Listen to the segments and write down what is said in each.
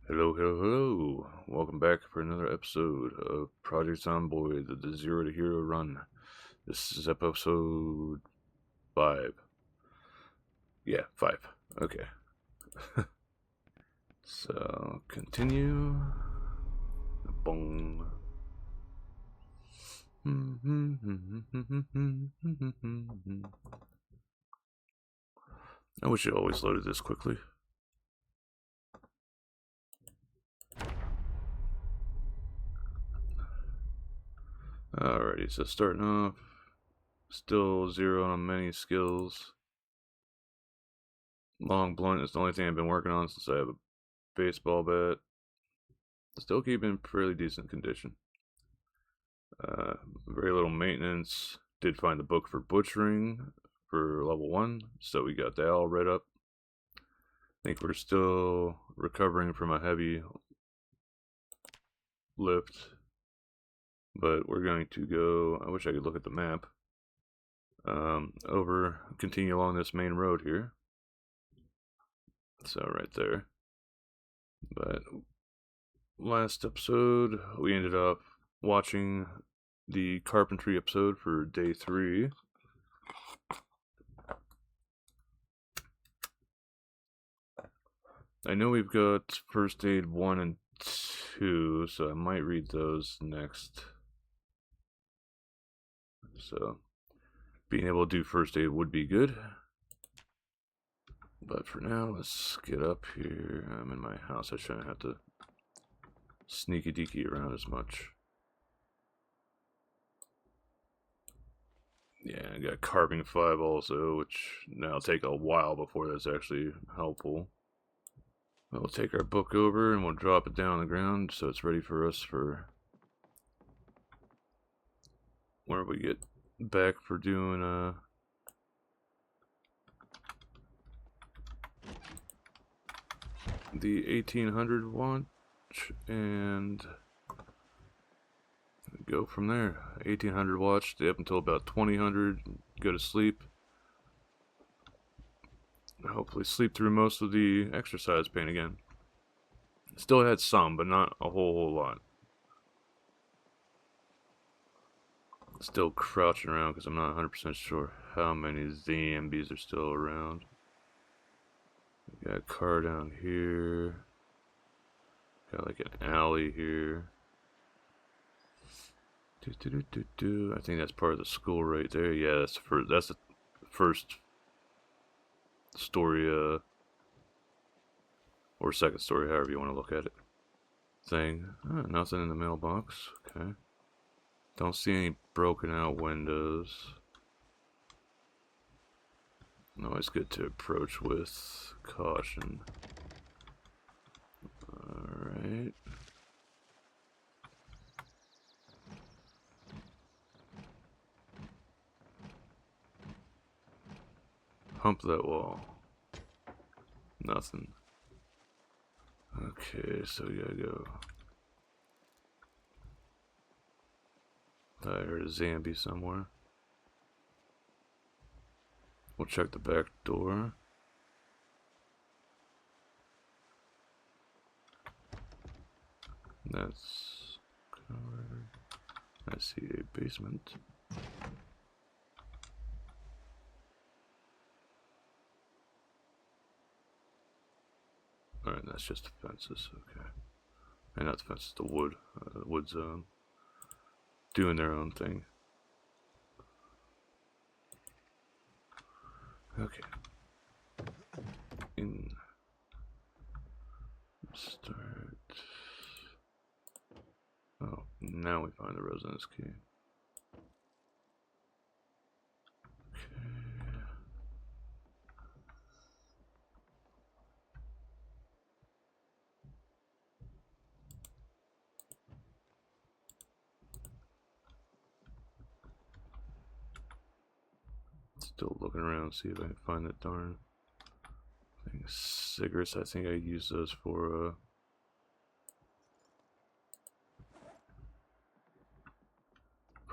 Hello, hello, hello. Welcome back for another episode of Project Zomboid, the Zero to Hero run. This is episode 5. Yeah, 5. Okay. So, continue. Boom. I wish it always loaded this quickly. Alrighty, so starting off, still 0 on many skills. Long blunt is the only thing I've been working on since I have a baseball bat. Still keep in fairly decent condition. Very little maintenance. Did find the book for butchering for level 1, so we got that all read up. I think we're still recovering from a heavy lift, but we're going to go. I wish I could look at the map. Continue along this main road here. So, right there. But last episode, we ended up watching the carpentry episode for day 3. I know we've got first aid 1 and 2, so I might read those next. So, being able to do first aid would be good. But for now, let's get up here. I'm in my house. I shouldn't have to sneaky deaky around as much. Yeah, I got carving 5 also, which now take a while before that's actually helpful. We'll take our book over and we'll drop it down on the ground so it's ready for us for where we get back for doing the 1800 watch and go from there. 1800 watch, stay up until about 2000, go to sleep. Hopefully sleep through most of the exercise pain again. Still had some, but not a whole lot. Still crouching around because I'm not 100% sure how many zombies are still around. We got a car down here. Got like an alley here. I think that's part of the school right there. Yeah, that's the first story, or second story, however you want to look at it. Thing. Nothing in the mailbox. Okay. Don't see any broken out windows. Always good to approach with caution. Alright. Hump that wall. Nothing. Okay, so we gotta go. I heard a zombie somewhere. We'll check the back door. That's covered. I see a basement. Alright, that's just the fences, okay. And not the fences, the wood. The wood zone. Doing their own thing. Okay. Start. Oh, now we find the residence key. Okay. Still looking around, see if I can find that darn thing. Cigarettes, I think I use those for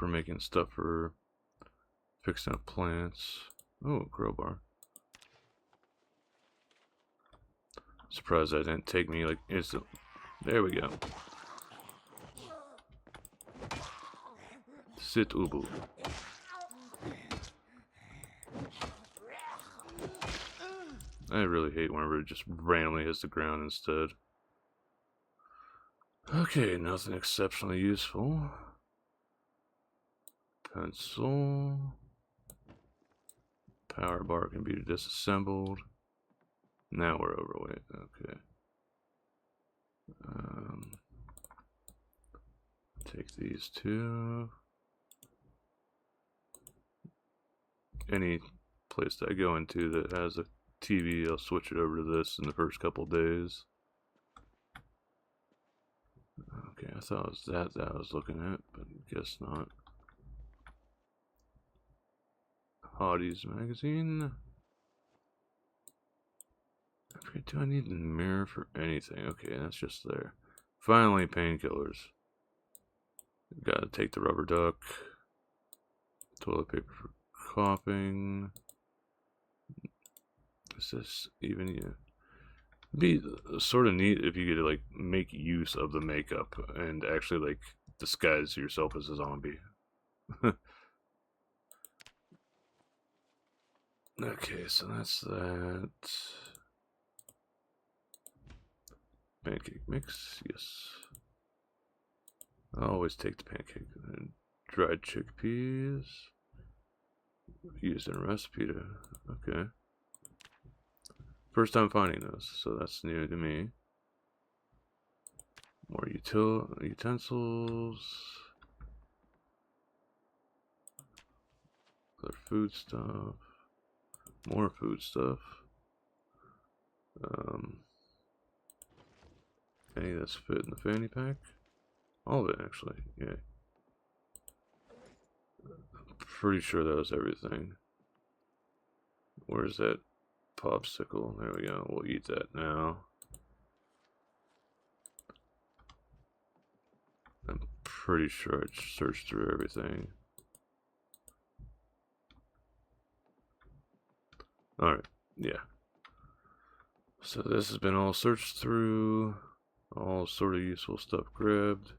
making stuff for fixing up plants. Oh, crowbar. Surprised that didn't take me like instant. There we go. Sit Ubu. I really hate whenever it just randomly hits the ground instead. Okay, nothing exceptionally useful. Pencil. Power bar can be disassembled. Now we're overweight. Okay. Take these two. Any place that I go into that has a TV, I'll switch it over to this in the first couple days. Okay, I thought it was that I was looking at, but guess not. Hotties magazine. I forget, do I need a mirror for anything? Okay, that's just there. Finally, painkillers. Gotta take the rubber duck. Toilet paper for coughing. Is this even? Yeah. Be sort of neat if you could like make use of the makeup and actually like disguise yourself as a zombie. Okay, so that's that. Pancake mix, yes. I always take the pancake and dried chickpeas. Used in a recipe to. Okay. First time finding those, so that's new to me. More utensils. Other food stuff. More food stuff. Any that's fit in the fanny pack? All of it, actually. Yeah. I'm pretty sure that was everything. Where's that popsicle? There we go. We'll eat that now. I'm pretty sure I searched through everything. Alright, yeah. So this has been all searched through. All sort of useful stuff grabbed.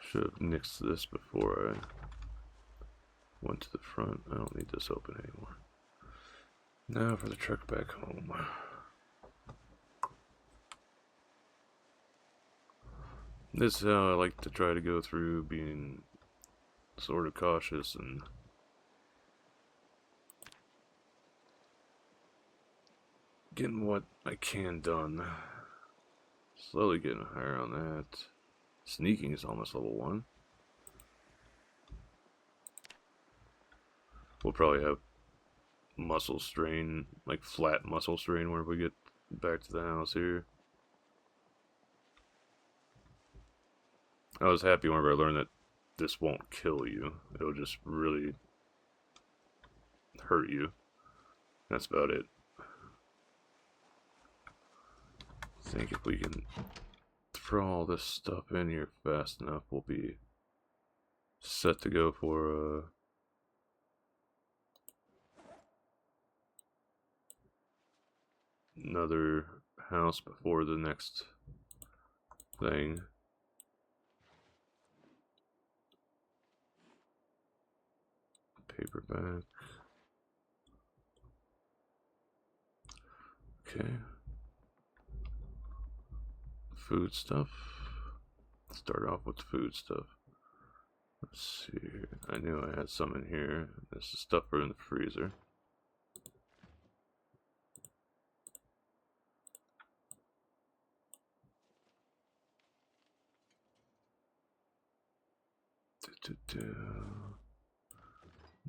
Should have nixed this before I went to the front. I don't need this open anymore. Now for the trek back home. This is how I like to try to go through, being sort of cautious and getting what I can done. Slowly getting higher on that. Sneaking is almost level 1. We'll probably have muscle strain, like flat muscle strain, whenever we get back to the house here. I was happy whenever I learned that this won't kill you. It'll just really hurt you. That's about it. I think if we can throw all this stuff in here fast enough, we'll be set to go for another house before the next thing. Paperback. Okay. Food stuff. Start off with food stuff. Let's see here. I knew I had some in here. This is stuff for in the freezer.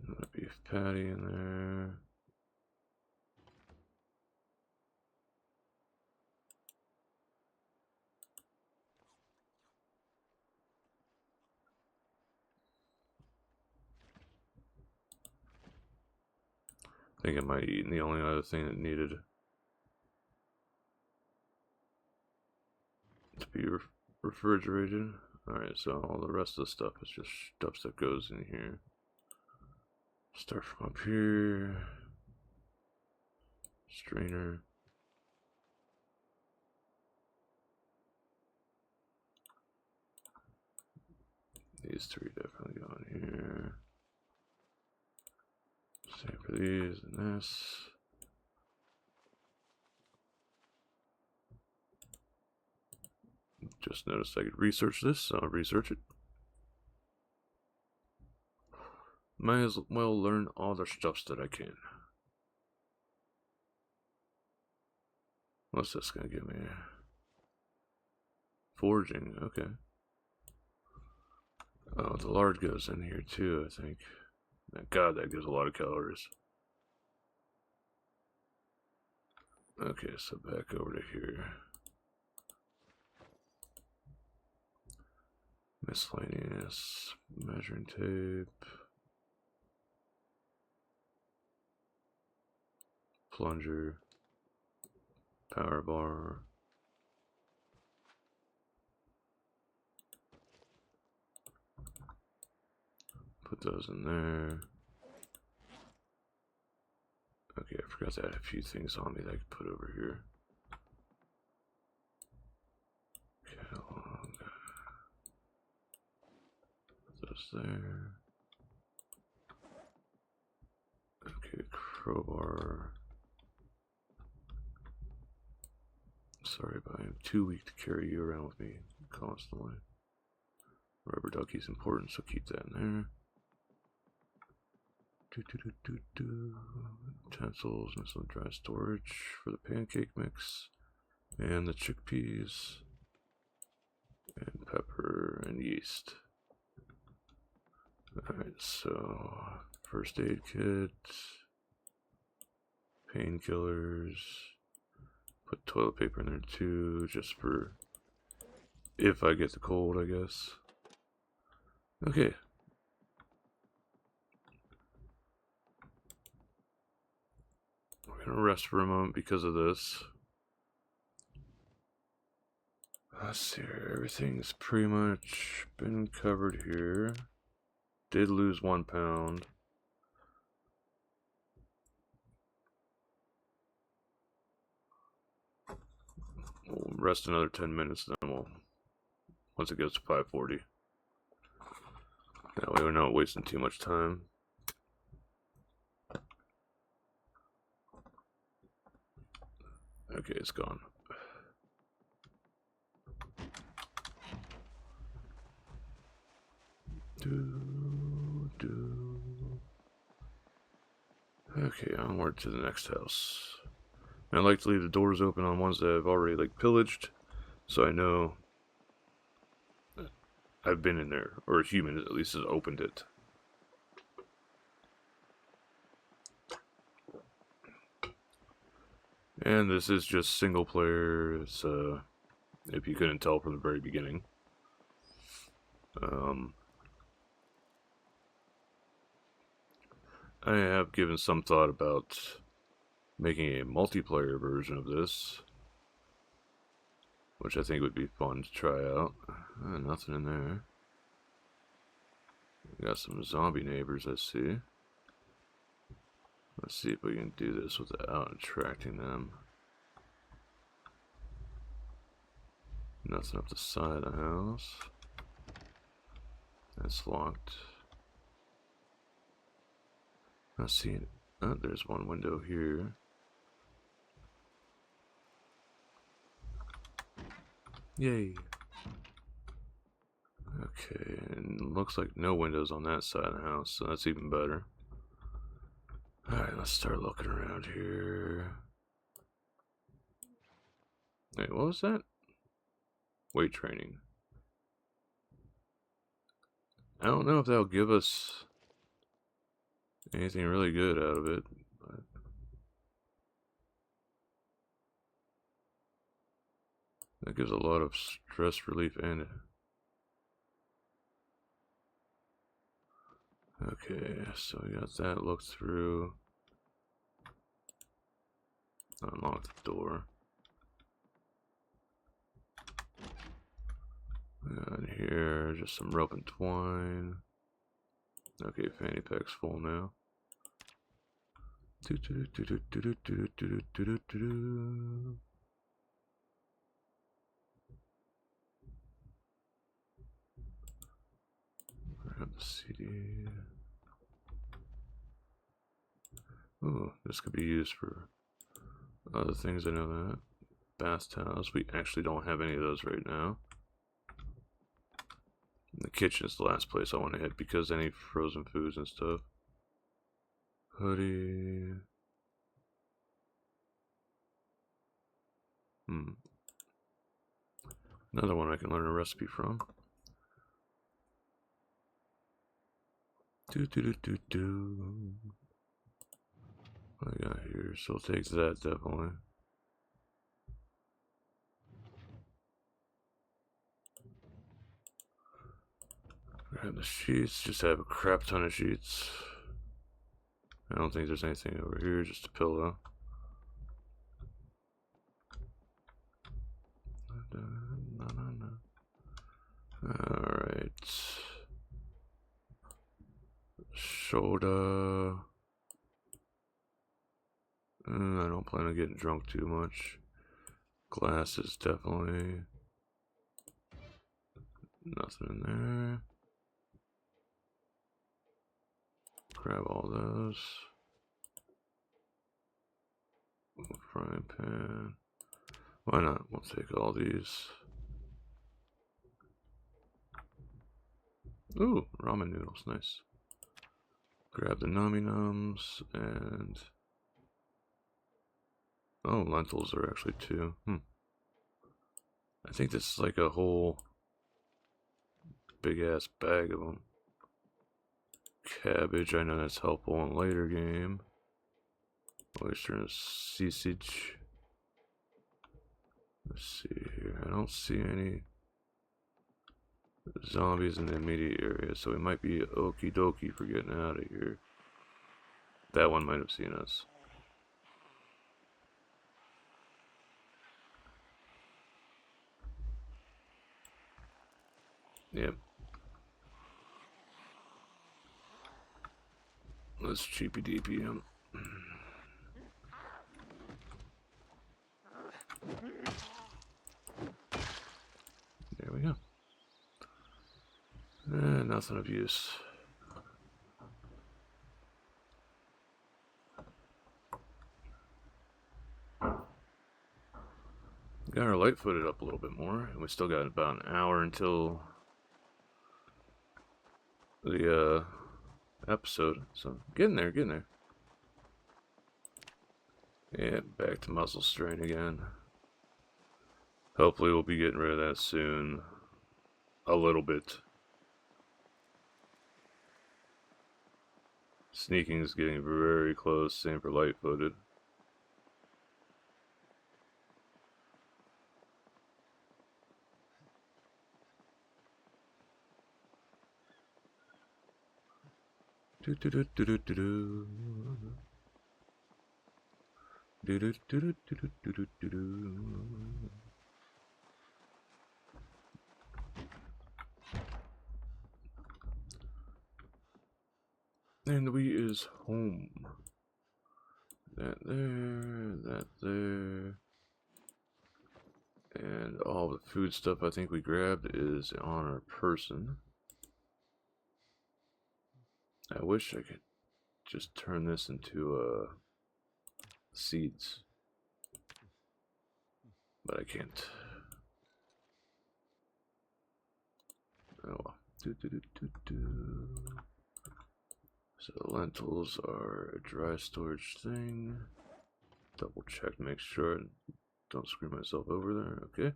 Another beef patty in there. I think I might have eaten the only other thing that needed to be refrigerated. Alright, so all the rest of the stuff is just stuff that goes in here. Start from up here. Strainer. These three definitely go in here. Same for these and this. Just noticed I could research this, so I'll research it. Might as well learn all the stuffs that I can. What's this gonna give me? Forging, okay. Oh, the lard goes in here too, I think. God, that gives a lot of calories. Okay, so back over to here. Miscellaneous measuring tape. Plunger. Power bar. Put those in there. Okay, I forgot to add a few things on me that I could put over here. Catalog. Put those there. Okay, crowbar. Sorry, but I am too weak to carry you around with me constantly. Rubber ducky is important, so keep that in there. Utensils and some dry storage for the pancake mix. And the chickpeas. And pepper and yeast. Alright, so first aid kit. Painkillers. Put toilet paper in there too, just for if I get the cold, I guess. Okay. We're gonna rest for a moment because of this. Let's see here. Everything's pretty much been covered here. Did lose 1 pound. We'll rest another 10 minutes, then once it gets to 540. That way we're not wasting too much time. Okay, it's gone. Okay, onward to the next house. I like to leave the doors open on ones that I've already pillaged, so I know I've been in there, or a human at least has opened it. And this is just single player. It's if you couldn't tell from the very beginning. I have given some thought about making a multiplayer version of this, which I think would be fun to try out. Nothing in there. We got some zombie neighbors, I see. Let's see if we can do this without attracting them. Nothing up the side of the house. That's locked. Not seeing it. Oh, there's one window here. Yay. Okay, and looks like no windows on that side of the house, so that's even better. Alright, let's start looking around here. Wait, what was that? Weight training. I don't know if that'll give us anything really good out of it, but that gives a lot of stress relief and okay, so we got that looked through. Unlock the door. And here, just some rope and twine. Okay, fanny pack's full now. Grab the CD. Ooh, this could be used for other things, I know that. Bath towels. We actually don't have any of those right now. The kitchen is the last place I want to hit because any frozen foods and stuff. Hoodie. Another one I can learn a recipe from. What I got here, so I'll take that definitely. Grab the sheets, just have a crap ton of sheets. I don't think there's anything over here, just a pillow. Alright. Soda. I don't plan on getting drunk too much. Glasses, definitely. Nothing in there. Grab all those. Frying pan. Why not? We'll take all these. Ooh, ramen noodles, nice. Grab the nami nums and oh, lentils are actually two. I think this is like a whole big ass bag of them. Cabbage, I know that's helpful in a later game. Oyster and sausage. Let's see here. I don't see any zombies in the immediate area, so we might be okie dokie for getting out of here. That one might have seen us. Yep. Let's cheapy deepy him. There we go. Nothing of use. Got our light footed up a little bit more, and we still got about an hour until the episode. So getting there, getting there. Yeah, back to muscle strain again. Hopefully we'll be getting rid of that soon. A little bit. Sneaking is getting very close, same for light footed. And we is home. That there, that there. And all the food stuff I think we grabbed is on our person. I wish I could just turn this into seeds. But I can't. Oh well. So lentils are a dry storage thing. Double check, make sure I don't screw myself over there. Okay.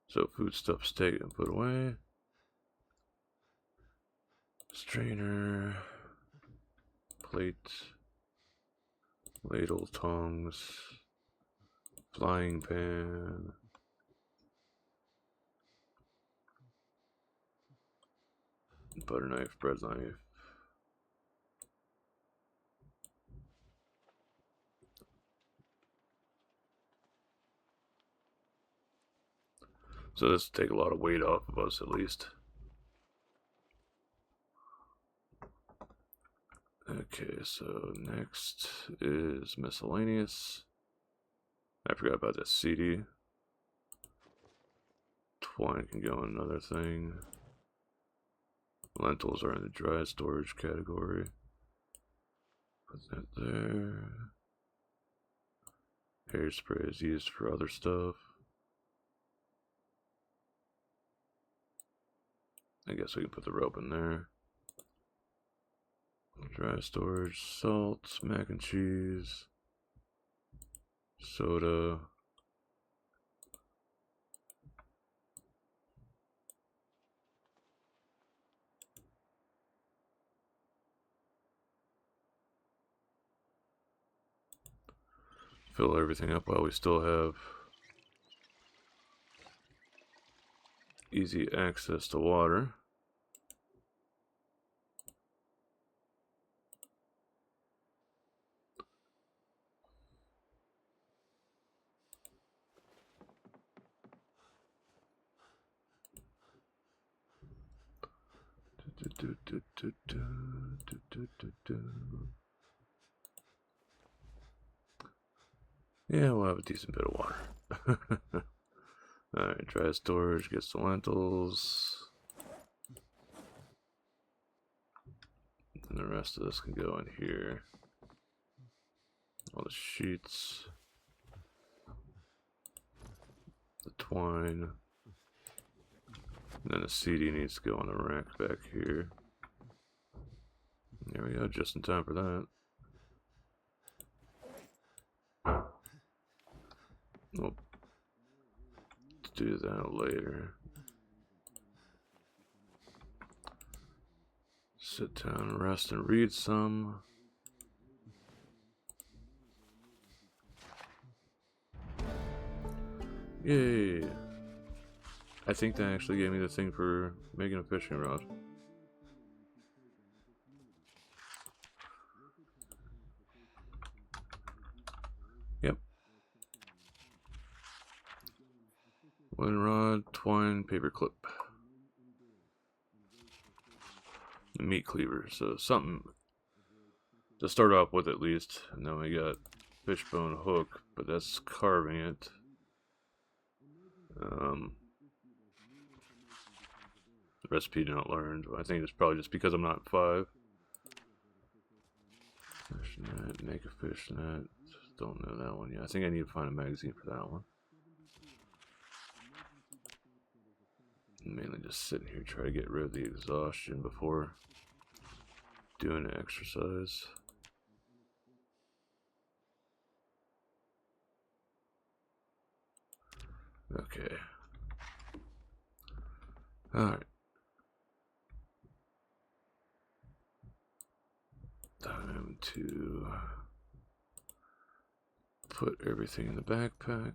So food stuff's taken and put away. Strainer, plate, ladle, tongs, frying pan. Butter knife, bread knife. So this will take a lot of weight off of us at least. Okay, so next is miscellaneous. I forgot about that CD. Twine can go in another thing. Lentils are in the dry storage category. Put that there. Hairspray is used for other stuff. I guess we can put the rope in there. Dry storage, salt, mac and cheese, soda. Fill everything up while we still have easy access to water. Yeah, we'll have a decent bit of water. Alright, dry storage gets the lentils. And the rest of this can go in here. All the sheets. The twine. And then the CD needs to go on the rack back here. There we go, just in time for that. We'll do that later. Sit down and rest and read some. Yay! I think that actually gave me the thing for making a fishing rod. Yep. Wooden rod, twine, paper clip. The meat cleaver, so something to start off with at least. And then we got fishbone hook, but that's carving it. The recipe not learned. I think it's probably just because I'm not 5. Fish net, make a fish net. Don't know that one yet. I think I need to find a magazine for that one. Mainly just sitting here trying to get rid of the exhaustion before doing the exercise. Okay. Alright. Time to put everything in the backpack.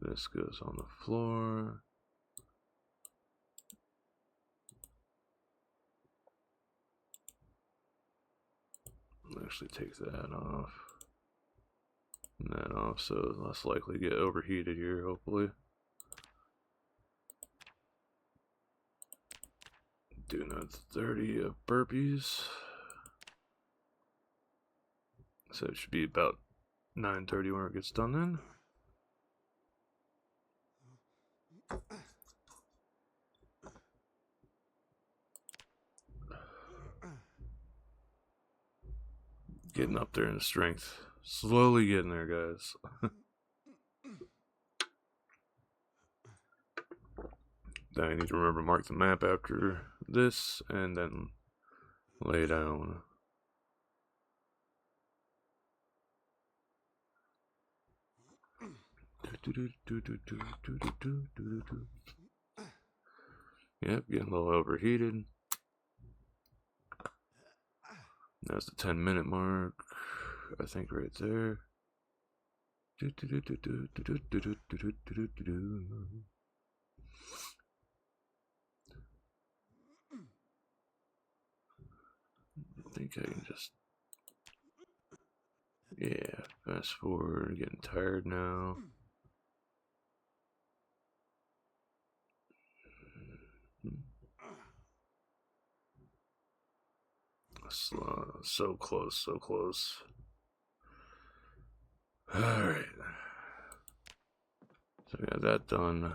This goes on the floor. I'll actually take that off. And that off, so it's less likely to get overheated here, hopefully. Doing a 30 of burpees. So it should be about 9:30 when it gets done then. Getting up there in strength. Slowly getting there, guys. Then I need to remember to mark the map after this and then lay down. Yep, getting a little overheated. That's the 10-minute mark, I think, right there. I think I can just, yeah, fast forward, getting tired now. So close, so close. Alright. So we got that done.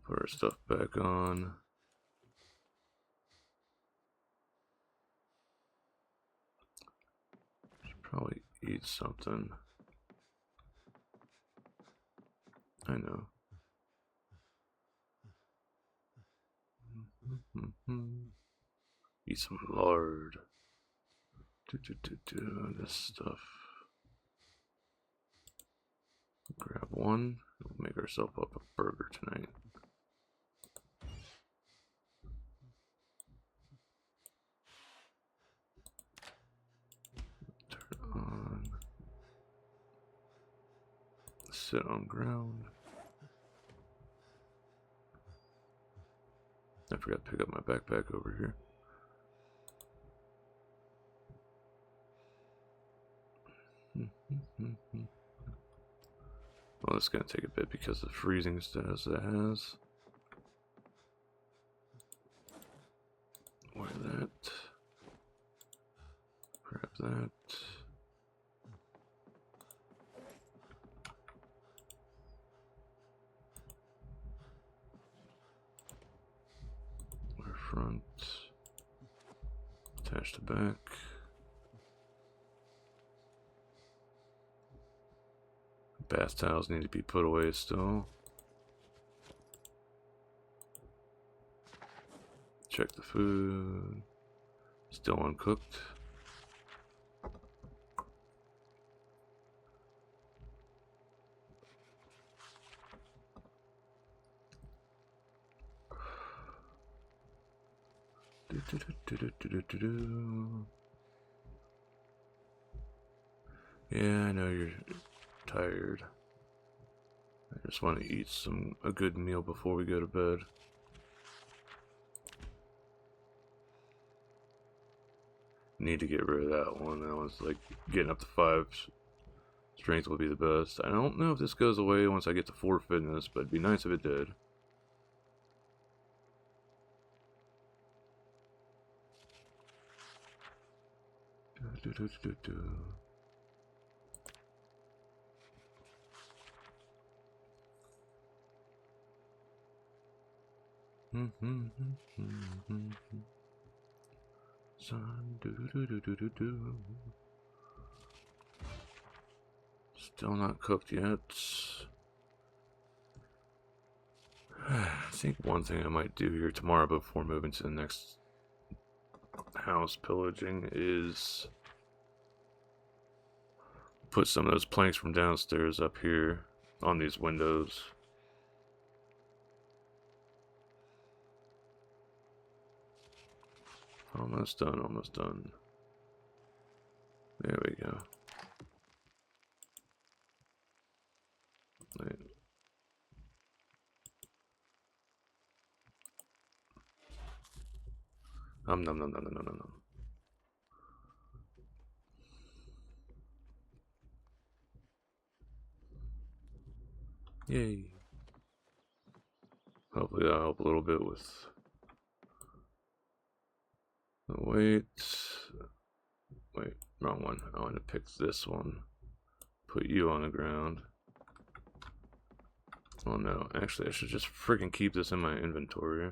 Put our stuff back on. Should probably eat something. I know. Eat some lard. This stuff. Grab one. We'll make ourselves up a burger tonight. Turn on. Sit on ground. I forgot to pick up my backpack over here. Well, it's going to take a bit because of the freezing status it has. Wear that. Grab that. Wear front. Attach the back. Bath towels need to be put away still. Check the food. Still uncooked. Yeah, I know you're tired. I just want to eat a good meal before we go to bed. Need to get rid of that one. That one's like getting up to 5 strength will be the best. I don't know if this goes away once I get to 4 fitness, but it'd be nice if it did. Still not cooked yet. I think one thing I might do here tomorrow before moving to the next house pillaging is put some of those planks from downstairs up here on these windows. Almost done, almost done. There we go. Wait. Nom nom nom nom nom nom nom. Yay. Hopefully that'll help a little bit with the weight. Wait, wrong one. I want to pick this one. Put you on the ground. Oh no, actually I should just freaking keep this in my inventory.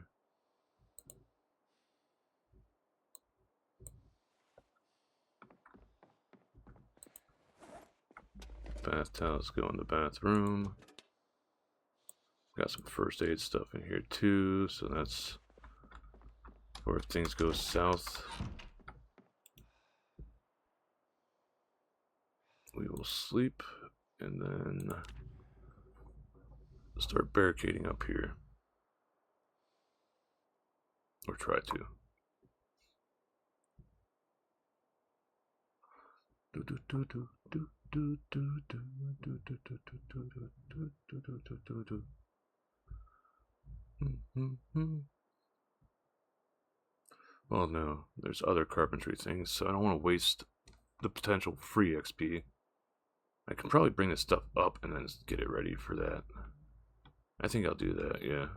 Bath towels go in the bathroom. Got some first aid stuff in here too, so that's for if things go south. We will sleep and then start barricading up here. Or try to. Well, no, there's other carpentry things, so I don't want to waste the potential free XP. I can probably bring this stuff up and then get it ready for that. I think I'll do that, yeah.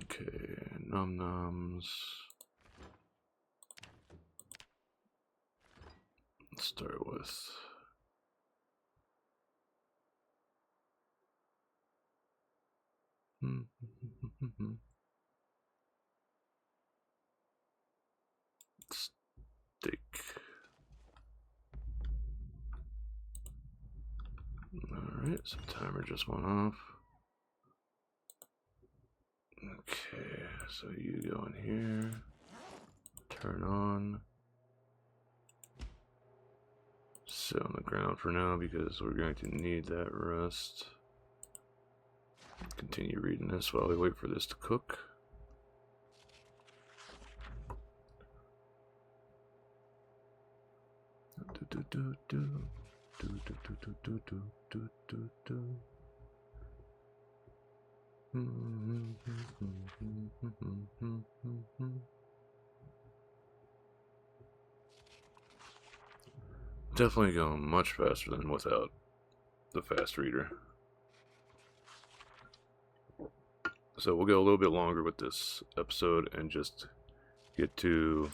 Okay, num noms. Let's start with steak. Alright, so timer just went off. Okay, so you go in here, turn on, sit on the ground for now because we're going to need that rest. Continue reading this while we wait for this to cook. Definitely going much faster than without the fast reader. So we'll go a little bit longer with this episode and just get to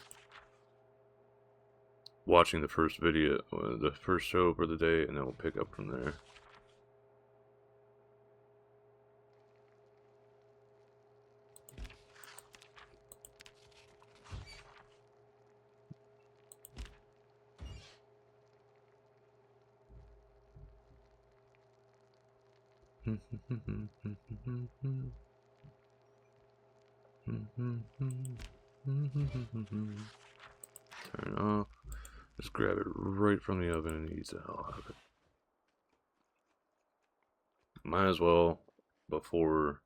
watching the first video, the first show for the day, and then we'll pick up from there. Turn off. Just grab it right from the oven and eat the hell out of it. Might as well, before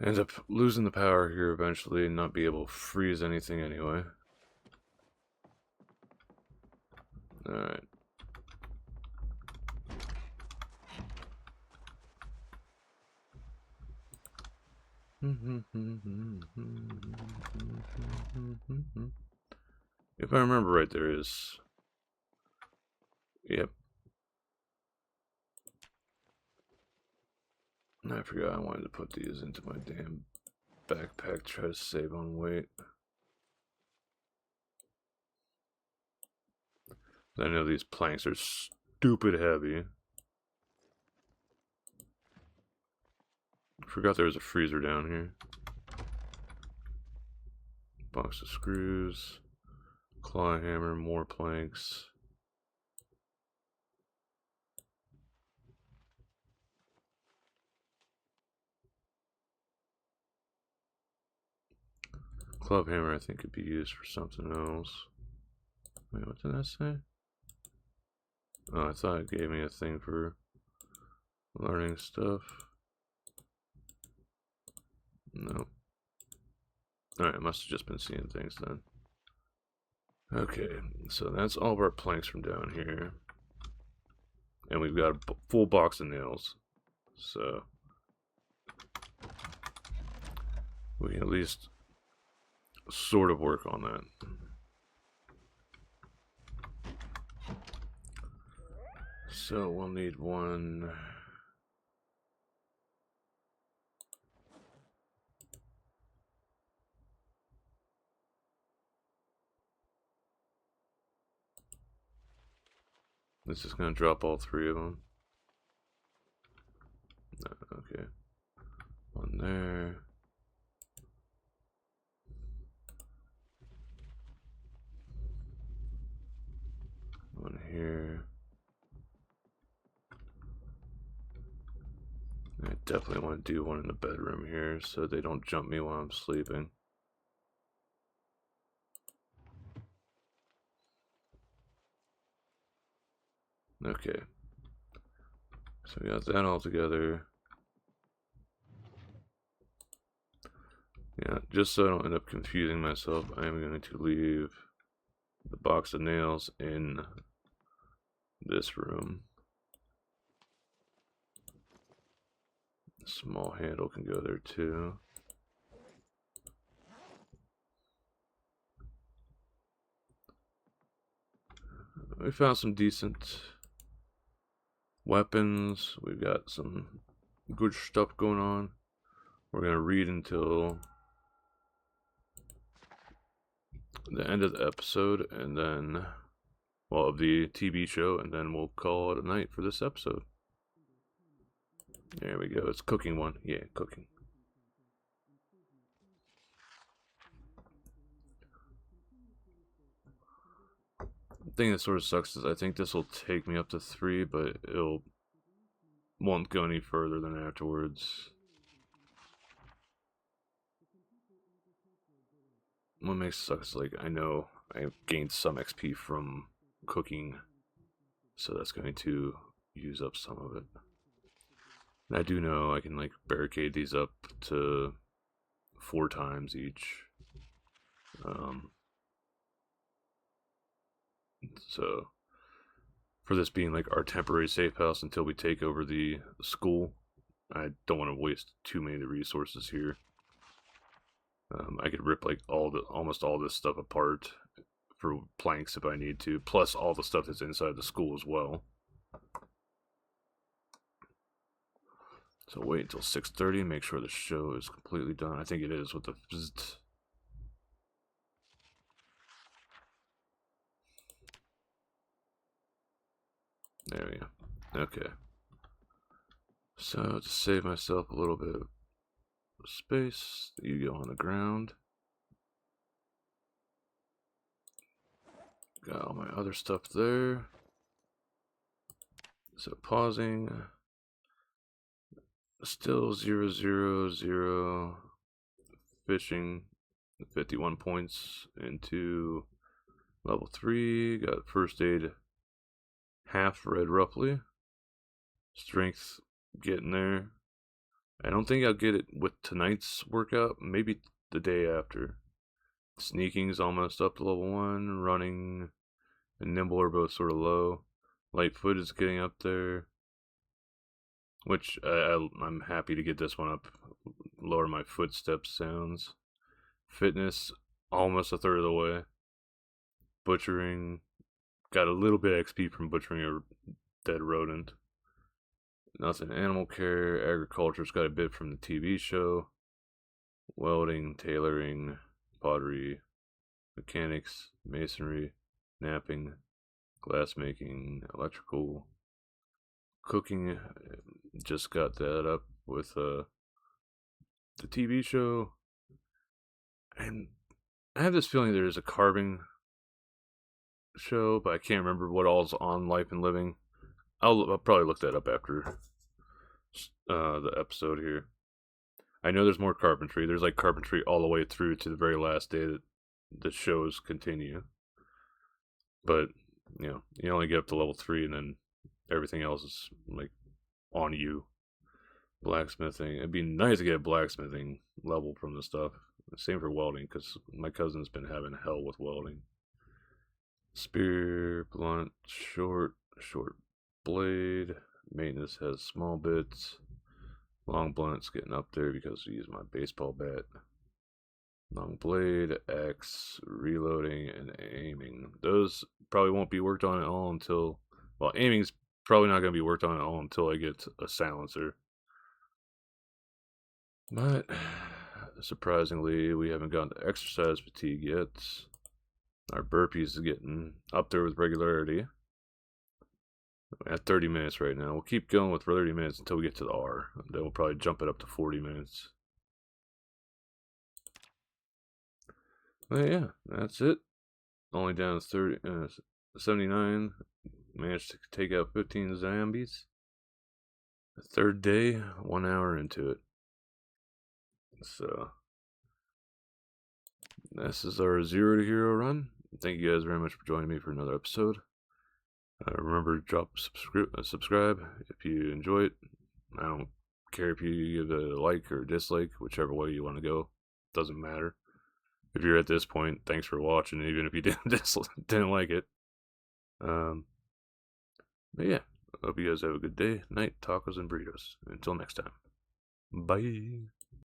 I end up losing the power here eventually and not be able to freeze anything anyway. Alright. If I remember right, there is... Yep. I forgot I wanted to put these into my damn backpack, try to save on weight. I know these planks are stupid heavy. Forgot there was a freezer down here. Box of screws, claw hammer, more planks. Club hammer I think could be used for something else. Wait, what did that say? Oh, I thought it gave me a thing for learning stuff. No. Alright, I must have just been seeing things then. Okay, so that's all of our planks from down here. And we've got a full box of nails. So we can at least sort of work on that. So we'll need one. This is going to drop all three of them. Okay. One there. One here. I definitely want to do one in the bedroom here so they don't jump me while I'm sleeping. Okay. So we got that all together. Yeah, just so I don't end up confusing myself, I am going to leave the box of nails in this room. A small handle can go there too. We found some decent weapons. We've got some good stuff going on. We're gonna read until the end of the episode, and then, well, of the TV show, and then we'll call it a night for this episode. There we go. It's cooking one. Yeah, cooking. The thing that sort of sucks is I think this will take me up to 3, but won't go any further than afterwards. What makes it suck is, like, I know I gained some XP from cooking, so that's going to use up some of it. And I do know I can, like, barricade these up to 4 times each. So, for this being like our temporary safe house until we take over the school, I don't want to waste too many of the resources here. I could rip like almost all this stuff apart for planks if I need to, plus all the stuff that's inside the school as well. So wait until 6:30, make sure the show is completely done. I think it is with the bzzzt. There we go. Okay. So to save myself a little bit of space, you go on the ground. Got all my other stuff there. So pausing. Still 0-0-0. Fishing. 51 points into level 3. Got first aid half red roughly. Strength getting there. I don't think I'll get it with tonight's workout. Maybe the day after. Sneaking's almost up to level 1. Running and nimble are both sort of low. Lightfoot is getting up there, which I'm happy to get this one up. Lower my footsteps sounds. Fitness almost a third of the way. Butchering got a little bit of XP from butchering a dead rodent. Nothing. Animal care. Agriculture's got a bit from the TV show. Welding, tailoring, pottery, mechanics, masonry, napping, glassmaking, electrical, cooking. Just got that up with the TV show. And I have this feeling there's a carving show, but I can't remember what all's on Life and Living. I'll probably look that up after the episode here. I know there's more carpentry. There's like carpentry all the way through to the very last day that the shows continue. But, you only get up to level 3 and then everything else is like on you. Blacksmithing. It'd be nice to get a blacksmithing level from the stuff. Same for welding, because my cousin's been having hell with welding. Spear, blunt, short blade. Maintenance has small bits. Long blunt's getting up there because I use my baseball bat. Long blade, axe, reloading, and aiming. Those probably won't be worked on at all until... Well, aiming's probably not going to be worked on at all until I get a silencer. But, surprisingly, we haven't gotten to exercise fatigue yet. Our burpees is getting up there with regularity. We're at 30 minutes right now. We'll keep going with 30 minutes until we get to the R. Then we'll probably jump it up to 40 minutes. But yeah, that's it. Only down to 79. Managed to take out 15 zombies. The third day, 1 hour into it. So, this is our 0 to hero run. Thank you guys very much for joining me for another episode. Remember to drop subscribe if you enjoy it. I don't care if you give it a like or dislike, whichever way you want to go. Doesn't matter. If you're at this point, thanks for watching, even if you didn't like it. But yeah, hope you guys have a good day, night, tacos, and burritos. Until next time. Bye.